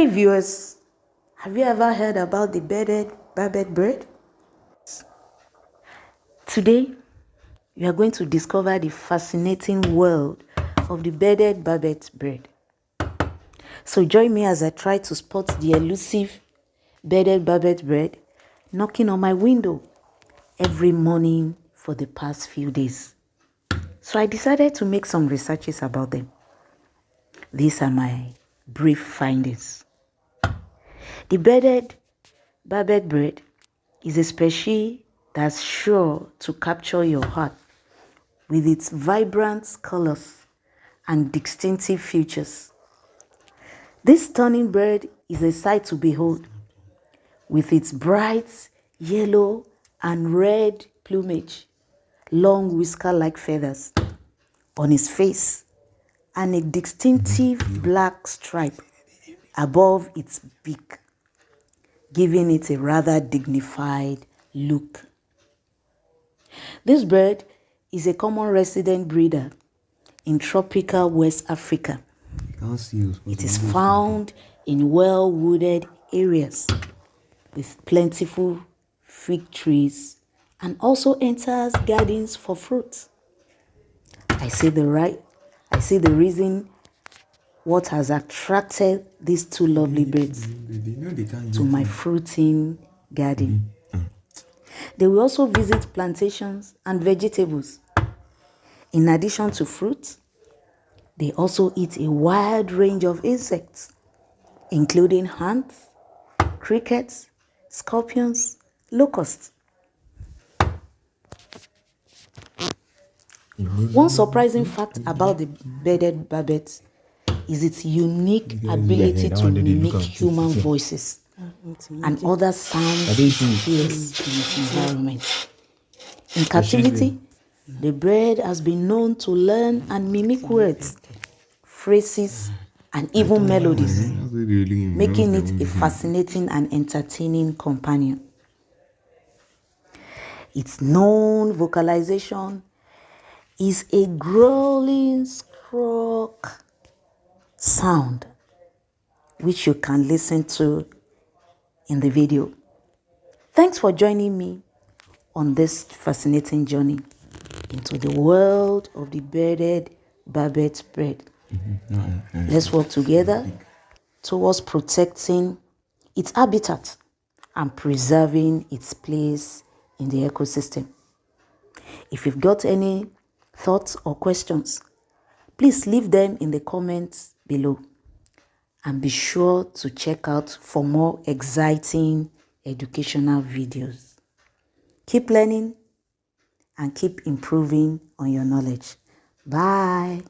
Hey viewers, have you ever heard about the bearded Barbet bird? Today, we are going to discover the fascinating world of the bearded Barbet bird. So join me as I try to spot the elusive bearded Barbet bird knocking on my window every morning for the past few days. So I decided to make some researches about them. These are my brief findings. The bearded Barbet bird is a species that's sure to capture your heart with its vibrant colors and distinctive features. This stunning bird is a sight to behold, with its bright yellow and red plumage, long whisker-like feathers on its face, and a distinctive black stripe above its beak, giving it a rather dignified look. This bird is a common resident breeder in tropical West Africa. It is found in well-wooded areas with plentiful fig trees and also enters gardens for fruit. I see the reason what has attracted these two lovely birds to my fruiting garden. They will also visit plantations and vegetables. In addition to fruit, they also eat a wide range of insects, including ants, crickets, scorpions, locusts. One surprising fact about the bearded barbet is its unique ability to mimic human voices and other sounds in its environment. In captivity, the bird has been known to learn and mimic words, phrases, and even melodies, making it a fascinating and entertaining companion. Its known vocalization is a growling squawk sound, which you can listen to in the video. Thanks for joining me on this fascinating journey into the world of the bearded Barbet bird. Let's work together towards protecting its habitat and preserving its place in the ecosystem. If you've got any thoughts or questions, please leave them in the comments below. And be sure to check out for more exciting educational videos. Keep learning and keep improving on your knowledge. Bye.